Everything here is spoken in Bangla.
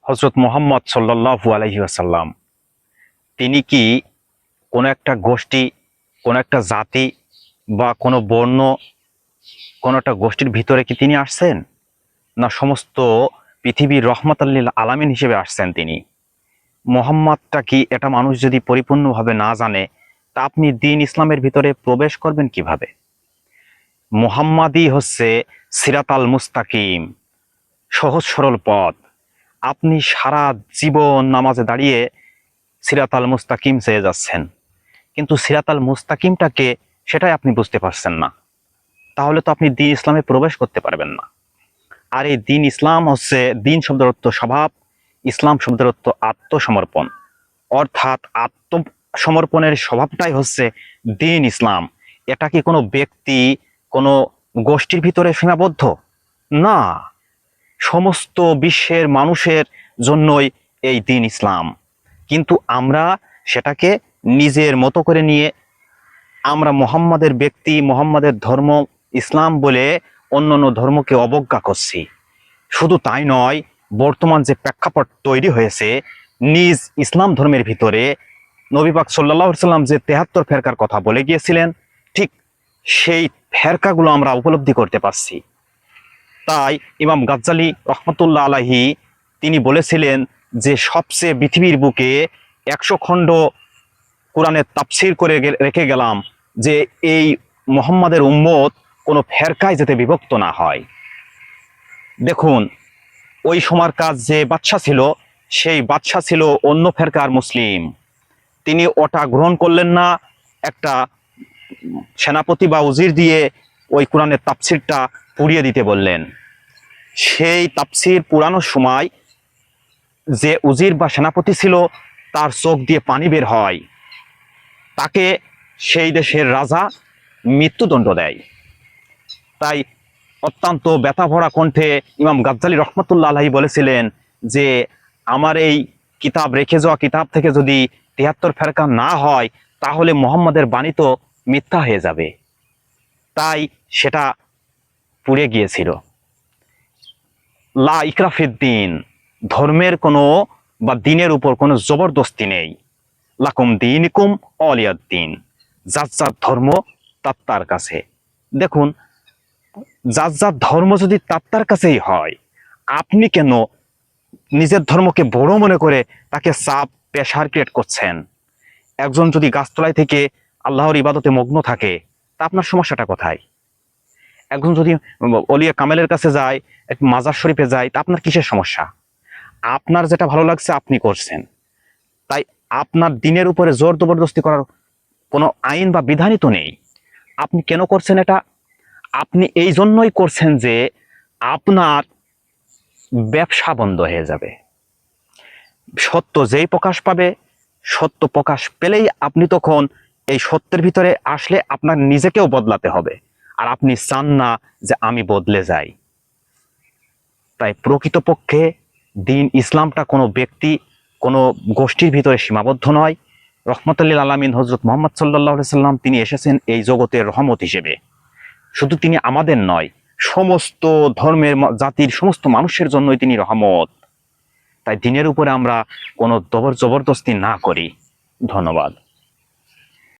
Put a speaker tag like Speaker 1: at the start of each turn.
Speaker 1: হজরত মুহাম্মদ সাল্লাল্লাহু আলাইহি ওয়াসাল্লাম তিনি কি কোনো একটা গোষ্ঠী, কোনো একটা জাতি বা কোনো বর্ণ, কোনো একটা গোষ্ঠীর ভিতরে কি তিনি আসছেন, না সমস্ত পৃথিবীর রহমাতাল লিল আলামিন হিসেবে আসছেন তিনি? মোহাম্মদটা কি এটা মানুষ যদি পরিপূর্ণভাবে না জানে, তা আপনি দ্বীন ইসলামের ভিতরে প্রবেশ করবেন কিভাবে? মোহাম্মদই হচ্ছে সিরাতাল মুস্তাকিম, সহজ সরল পথ। আপনি সারা জীবন নামাজে দাঁড়িয়ে সিরাতাল মুস্তাকিম চেয়ে যাচ্ছেন, কিন্তু সিরাতাল মুস্তাকিমটাকে সেটাই আপনি বুঝতে পারছেন না। তাহলে তো আপনি দ্বীন ইসলামে প্রবেশ করতে পারবেন না। আর এই দ্বীন ইসলাম হচ্ছে, দ্বীন শব্দের অর্থ স্বভাব, ইসলাম শব্দের অর্থ আত্মসমর্পণ, অর্থাৎ আত্মসমর্পণের স্বভাবটাই হচ্ছে দ্বীন ইসলাম। এটা কি কোনো ব্যক্তি, কোনো গোষ্ঠীর ভিতরে সীমাবদ্ধ না, সমস্ত বিশ্বের মানুষের জন্যই এই দ্বীন ইসলাম। কিন্তু আমরা সেটাকে নিজের মতো করে নিয়ে আমরা মোহাম্মদের ব্যক্তি, মোহাম্মদের ধর্ম ইসলাম বলে অন্য অন্য ধর্মকে অবজ্ঞা করছি। শুধু তাই নয়, বর্তমান যে প্রেক্ষাপট তৈরি হয়েছে নিজ ইসলাম ধর্মের ভিতরে, নবী পাক সাল্লাল্লাহু আলাইহি সাল্লাম যে ৭৩ ফেরকার কথা বলে গিয়েছিলেন, ঠিক সেই ফেরকাগুলো আমরা উপলব্ধি করতে পারছি। তাই ইমাম গাজ্জালী রহমতুল্লাহ আলাইহি তিনি বলেছিলেন যে সবচেয়ে পৃথিবীর বুকে ১০০ খণ্ড কোরআনের তাফসীর করে রেখে গেলাম, যে এই মুহাম্মাদের উম্মত কোনো ফেরকায় যাতে বিভক্ত না হয়। দেখুন, ওই সময়ের কাজ যে বাদশা ছিল, সেই বাদশা ছিল অন্য ফেরকার মুসলিম। তিনি ওটা গ্রহণ করলেন না, একটা সেনাপতি বা উজির দিয়ে ওই কোরআনের তাফসীরটা পুড়িয়ে দিতে বললেন। সেই তাফসীর পুরানোর সময় যে উজির বা সেনাপতি ছিল, তার চোখ দিয়ে পানি বের হয়, তাকে সেই দেশের রাজা মৃত্যুদণ্ড দেয়। তাই অত্যন্ত ব্যথা ভরা কণ্ঠে ইমাম গাজ্জালী রহমতুল্লাহ আলাইহি বলেছিলেন যে আমার এই কিতাব, রেখে যাওয়া কিতাব থেকে যদি ৭৩ ফেরকা না হয়, তাহলে মুহাম্মাদের বাণী তো মিথ্যা হয়ে যাবে। তাই সেটা পুড়ে গিয়েছিল। লা ইকরাহ ফিদ্দীন, ধর্মের কোনো বা দিনের উপর কোনো জবরদস্তি নেই। লাকুম দীনুকুম ওয়ালিয়াদ্দীন, যার যার ধর্ম তার তার কাছে। দেখুন, যার যার ধর্ম যদি তার কাছেই হয়, আপনি কেন নিজের ধর্মকে বড় মনে করে তাকে চাপ প্রেশার ক্রিয়েট করছেন? একজন যদি গাছতলায় থেকে আল্লাহর ইবাদতে মগ্ন থাকে, তা আপনার সমস্যাটা কোথায়? একজন যদি অলিয়া কামেলের কাছে যায়, একটু মাজার শরীফে যায়, তা আপনার কিসের সমস্যা? আপনার যেটা ভালো লাগছে আপনি করছেন। তাই আপনার দিনের উপরে জোর জবরদস্তি করার কোনো আইন বা বিধানই তো নেই। আপনি কেন করছেন এটা? আপনি এই জন্যই করছেন যে আপনার ব্যবসা বন্ধ হয়ে যাবে। সত্য যেই প্রকাশ পাবে, সত্য প্রকাশ পেলেই আপনি তখন এই সত্যের ভিতরে আসলে আপনার নিজেকেও বদলাতে হবে, আর আপনি চান না যে আমি বদলে যাই। তাই প্রকৃতপক্ষে দ্বীন ইসলামটা কোনো ব্যক্তি, কোনো গোষ্ঠীর ভিতরে সীমাবদ্ধ নয়। রহমতুল লিল আলামিন হযরত মুহাম্মদ সাল্লাল্লাহু আলাইহি সাল্লাম তিনি এসেছেন এই জগতের রহমত হিসেবে। শুধু তিনি আমাদের নয়, সমস্ত ধর্মের জাতির সমস্ত মানুষের জন্যই তিনি রহমত। তাই দ্বীনের উপরে আমরা কোনো জবরদস্তি না করি। ধন্যবাদ।